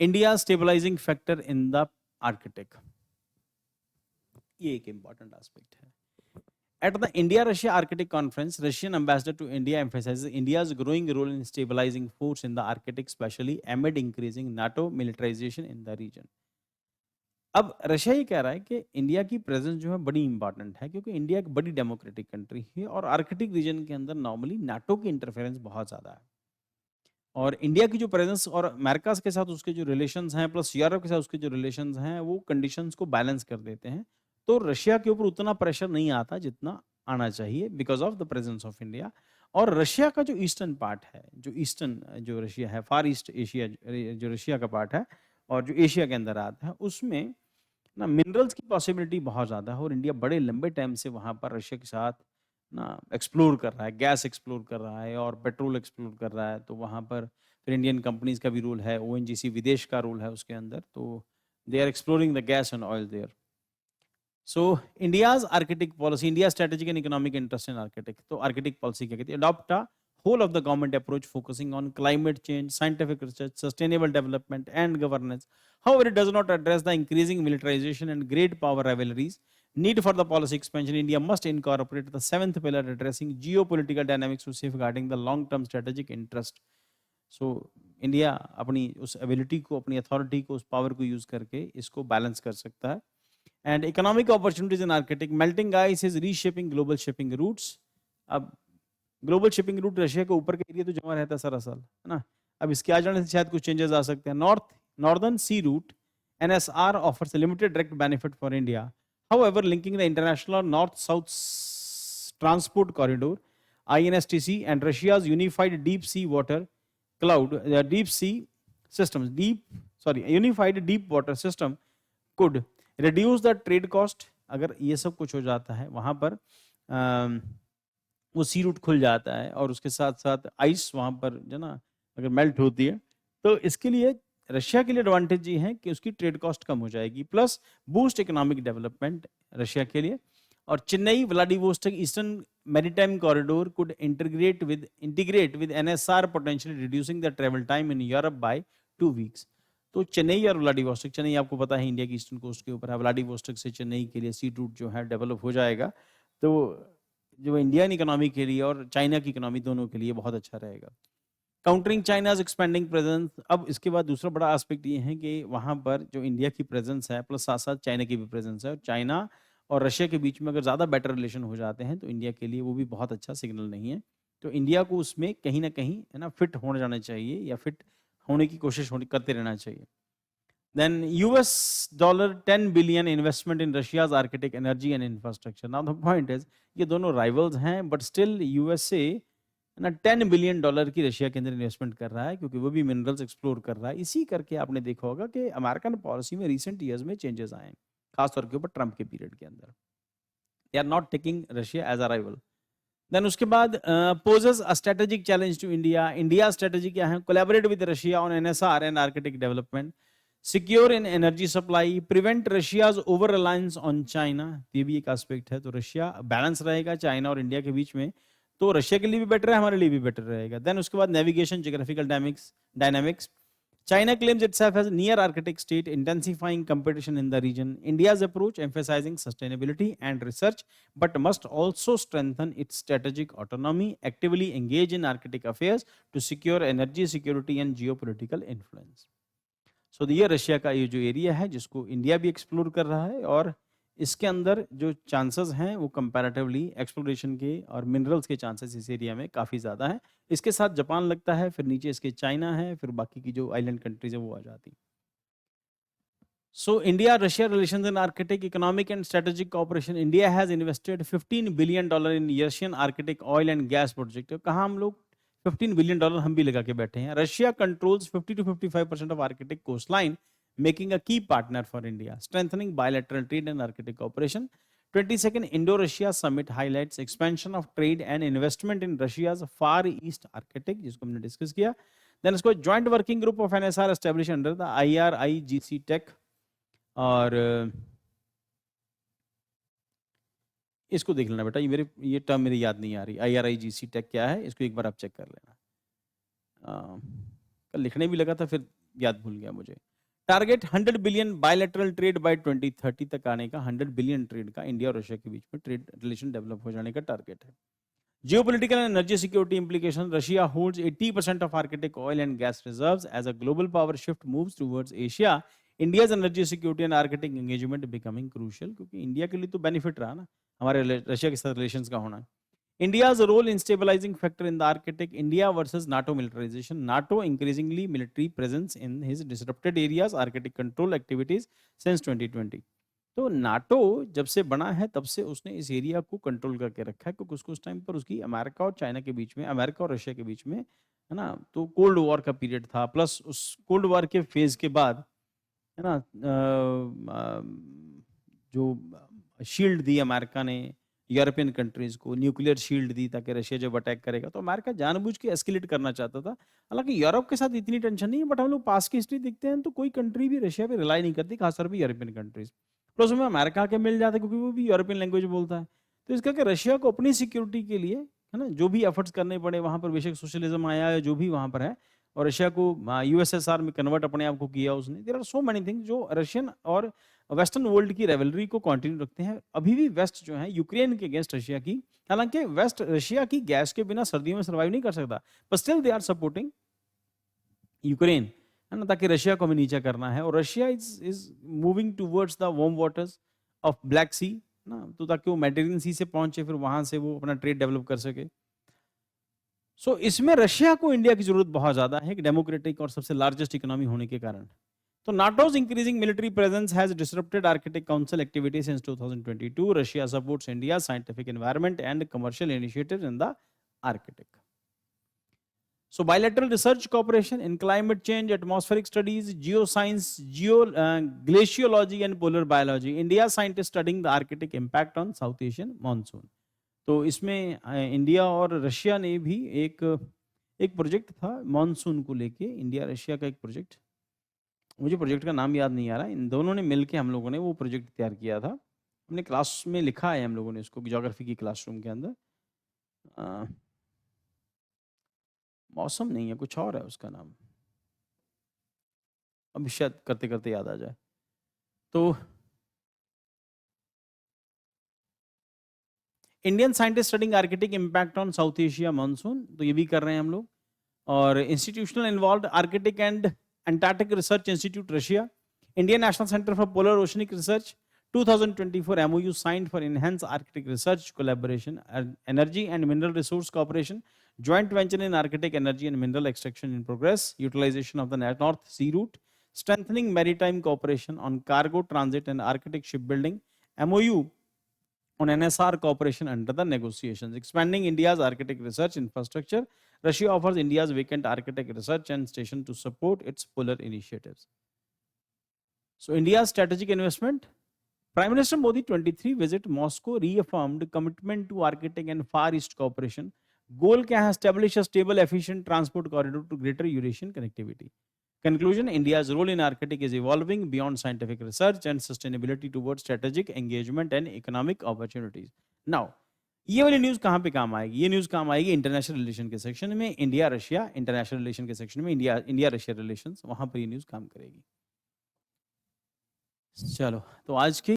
India stabilising factor in the Arctic, ये एक important aspect है। At the India-Russia Arctic Conference, Russian ambassador to India emphasizes India's growing role in stabilizing force in the Arctic, especially amid increasing NATO militarization in the region. अब Russia ये कह रहा है कि India की presence जो है बड़ी इंपॉर्टेंट है, क्योंकि इंडिया एक बड़ी डेमोक्रेटिक कंट्री है और आर्कटिक रीजन के अंदर नॉर्मली नाटो की इंटरफेरेंस बहुत ज़्यादा है। और इंडिया की जो प्रेजेंस और अमेरिका के साथ उसके जो रिलेशंस हैं, प्लस यूरोप के साथ उसके जो रिलेशंस हैं, वो कंडीशंस को बैलेंस कर देते हैं। तो रशिया के ऊपर उतना प्रेशर नहीं आता जितना आना चाहिए because of the presence of India. और रशिया का जो ईस्टर्न पार्ट है, जो ईस्टर्न जो रशिया है, फार ईस्ट एशिया जो रशिया का पार्ट है और जो एशिया के अंदर आता है, उसमें ना मिनरल्स की पॉसिबिलिटी बहुत ज़्यादा है और इंडिया बड़े लंबे टाइम से वहाँ पर रशिया के साथ ना एक्सप्लोर कर रहा है, गैस एक्सप्लोर कर रहा है और पेट्रोल एक्सप्लोर कर रहा है। तो वहाँ पर फिर इंडियन कंपनीज का भी रोल है, ओएनजीसी विदेश का रोल है उसके अंदर, तो they are exploring the gas and oil there. So India's Arctic policy, India strategic and economic interest in Arctic. तो आर्किटिक पॉलिसी क्या कहती है? Adopt a whole of the government approach focusing on climate change, scientific research, sustainable development and governance. However, it does not address the increasing militarization and great power rivalries. Need for the policy expansion, India must incorporate the seventh pillar addressing geopolitical dynamics to safeguarding the long-term strategic interest. So, India अपनी उस ability को, अपनी authority को, उस power को use करके इसको balance कर सकता है. And economic opportunities in Arctic, melting ice is reshaping global shipping routes. अब ग्लोबल शिपिंग रूट रशिया के ऊपर के एरिया तो जमा रहता है सारा साल, है ना। अब इसके आ जाने से शायद कुछ चेंजेस आ सकते हैं। Northern Sea Route NSR offers limited direct benefit for India, however linking the International North South Transport Corridor INSTC and Russia's unified deep sea water cloud deep sea system unified deep water system could reduce the trade cost. अगर ये सब कुछ हो जाता है वहां पर वो सी रूट खुल जाता है और उसके साथ साथ आइस वहाँ पर जो ना अगर मेल्ट होती है तो इसके लिए रशिया के लिए एडवांटेज ये है कि उसकी ट्रेड कॉस्ट कम हो जाएगी, plus boost economic development Russia के लिए। और Chennai Vladivostok Eastern Maritime Corridor could integrate with NSR potentially reducing the travel time in Europe by 2 weeks. तो चेन्नई और व्लादिवोस्टोक, चेन्नई आपको पता है इंडिया की ईस्टर्न कोस्ट के ऊपर है, व्लादिवोस्टोक से चेन्नई के लिए सी रूट जो है डेवलप हो जाएगा, तो जो इंडियन इकोनॉमी के लिए और चाइना की इकोनॉमी दोनों के लिए बहुत अच्छा रहेगा। काउंटरिंग चाइनाज एक्सपेंडिंग प्रेजेंस, अब इसके बाद दूसरा बड़ा एस्पेक्ट ये है कि वहाँ पर जो इंडिया की प्रेजेंस है प्लस साथ साथ चाइना की भी प्रेजेंस है, और चाइना और रशिया के बीच में अगर ज़्यादा बेटर रिलेशन हो जाते हैं तो इंडिया के लिए वो भी बहुत अच्छा सिग्नल नहीं है। तो इंडिया को उसमें कहीं ना कहीं है ना फिट होने जाना चाहिए या फिट होने की कोशिश करते रहना चाहिए। Then US $10 billion investment in Russia's Arctic energy and infrastructure. Now the point is ये दोनों rivals हैं, but still USA ना $10 billion की रशिया के अंदर इन्वेस्टमेंट कर रहा है, क्योंकि वो भी मिनरल्स एक्सप्लोर कर रहा है। इसी करके आपने देखा होगा कि अमेरिकन पॉलिसी में रिसेंट ईयर्स में चेंजेस आए हैं, खासतौर के ऊपर ट्रंप के पीरियड के अंदर। They are not taking Russia as a rival. Then उसके बाद poses a strategic challenge to India. India strategy क्या है? Collaborate with Russia on NSR and Arctic development, secure in energy supply, prevent Russia's over reliance on China. ये भी एक aspect है। तो Russia balance रहेगा चाइना और इंडिया के बीच में, तो रशिया के लिए भी बेटर है, हमारे लिए भी बेटर रहेगा। देन उसके बाद navigation geographical dynamics, China claims itself as a near Arctic state, intensifying competition in the region. India's approach emphasizing sustainability and research, but must also strengthen its strategic autonomy, actively engage in Arctic affairs to secure energy security and geopolitical influence. So ये Russia का ये जो area है जिसको India भी explore कर रहा है, और इसके अंदर जो चांसेस हैं वो कंपैरेटिवली एक्सप्लोरेशन के और मिनरल्स के चांसेस इस एरिया में काफ़ी ज़्यादा हैं। इसके साथ जापान लगता है, फिर नीचे इसके चाइना है, फिर बाकी की जो आइलैंड कंट्रीज है वो आ जाती। So India Russia relations in Arctic economic and strategic cooperation, India has invested $15 billion in Russian Arctic oil and gas project। कहाँ हम लोग $15 billion हम भी लगा के बैठे हैं। Russia controls 50 to 55% of Arctic coastline, making a key partner for India, strengthening bilateral trade and Arctic cooperation। 22nd Indo-Russia summit highlights expansion of trade and investment in Russia's Far East Arctic, जिसको हमने discuss किया। Then इसको joint working group of NSR established under the IRIGC Tech, और इसको देख लेना बेटा, ये टर्म मेरी याद नहीं आ रही। IRIGC टेक क्या है, इसको एक बार आप चेक कर लेना। कल लिखने भी लगा था फिर याद भूल गया मुझे। Target 100 billion bilateral trade by 2030 तक आने का, 100 बिलियन ट्रेड का इंडिया और रशिया के बीच में ट्रेड रिलेशन डेवलप हो जाने का टारगेट है। Geopolitical and energy security implications. Russia holds 80% of Arctic oil and gas reserves. As a global power shift moves towards Asia, India's energy security and Arctic engagement becoming crucial. क्योंकि India के लिए तो benefit रहा ना हमारे Russia के साथ relations का होना। India's role in stabilizing factor in the Arctic. India versus NATO militarization. NATO increasingly military presence in his disrupted areas. Arctic control activities since 2020. तो नाटो जब से बना है तब से उसने इस एरिया को कंट्रोल करके रखा है, क्योंकि उसको उस टाइम पर उसकी अमेरिका और चाइना के बीच में, अमेरिका और रशिया के बीच में, है ना, तो कोल्ड वॉर का पीरियड था। प्लस उस कोल्ड वॉर के फेज के बाद, है ना, जो शील्ड दी अमेरिका ने यूरोपियन कंट्रीज को, न्यूक्लियर शील्ड दी ताकि रशिया जब अटैक करेगा तो अमेरिका जानबूझ के एस्केलेट करना चाहता था। हालांकि यूरोप के साथ इतनी टेंशन नहीं है, बट हम लोग पास की हिस्ट्री देखते हैं तो कोई कंट्री भी रशिया पे रिलाई नहीं करती, खासतौर पर यूरोपियन कंट्रीज। प्लस उसमें अमेरिका के मिल जाता है क्योंकि वो भी यूरोपियन लैंग्वेज बोलता है। तो इसका कि रशिया को अपनी सिक्योरिटी के लिए, है ना, जो भी एफर्ट्स करने पड़े वहाँ पर, बेशक सोशलिज्म आया है जो भी वहाँ पर है, और रशिया को यूएसएसआर में कन्वर्ट अपने आप को किया उसने। There are so many things जो रशियन और वेस्टर्न वर्ल्ड की रेवलरी को कंटिन्यू रखते हैं। अभी भी वेस्ट जो है यूक्रेन के अगेंस्ट रशिया की, हालांकि वेस्ट रशिया की गैस के बिना सर्दियों में सर्वाइव नहीं कर सकता, पर still they are supporting Ukraine, है ना, ताकि रशिया को हमें नीचा करना है। और Russia is moving towards the warm waters of Black Sea, ना, तो ताकि वो मेडिटेरियन सी से पहुंचे, फिर वहां से वो अपना ट्रेड डेवलप कर सके। सो इसमें रशिया को इंडिया की जरूरत बहुत ज्यादा है, डेमोक्रेटिक और सबसे लार्जेस्ट इकोनॉमी होने के कारण। तो NATO's increasing military presence has disrupted Arctic Council activities since 2022. Russia supports India's scientific environment and commercial initiatives in the Arctic. So bilateral research cooperation in climate change, atmospheric studies, geoscience, glaciology and polar biology. India scientists studying the Arctic impact on South Asian monsoon. तो इसमें India और Russia ने भी एक project था monsoon को लेके, India Russia का एक प्रोजेक्ट, मुझे प्रोजेक्ट का नाम याद नहीं आ रहा। इन दोनों ने मिलके हम लोगों ने वो प्रोजेक्ट तैयार किया था। हमने क्लास में लिखा है हम लोगों ने इसको, ज्योग्राफी की क्लासरूम के अंदर। मौसम नहीं है, कुछ और है उसका नाम, अभी शायद करते करते याद आ जाए। तो Indian scientist studying Arctic impact on south Asia monsoon, तो ये भी कर रहे हैं हम लोग। और institutional involve Arctic and Antarctic research institute Russia, Indian national centre for polar oceanic research, 2024 MOU signed for enhanced Arctic research collaboration, energy and mineral resource cooperation, joint venture in Arctic energy and mineral extraction in progress, utilization of the North Sea route, strengthening maritime cooperation on cargo transit and Arctic shipbuilding, MOU on NSR cooperation under the negotiations, expanding India's Arctic research infrastructure. Russia offers India's vacant Arctic research and station to support its polar initiatives. So India's strategic investment. Prime Minister Modi 23 visit Moscow reaffirmed commitment to Arctic and Far East cooperation. Goal क्या है? Establish a stable, efficient transport corridor to greater Eurasian connectivity. Conclusion: India's role in Arctic is evolving beyond scientific research and sustainability towards strategic engagement and economic opportunities. Now, ये वाली news कहाँ पे काम आएगी? ये news काम आएगी international relation के सेक्शन में, इंडिया रशिया इंटरनेशनल रिलेशन के सेक्शन में, इंडिया रशिया रिलेशंस, वहां पर ये न्यूज काम करेगी। चलो, तो आज की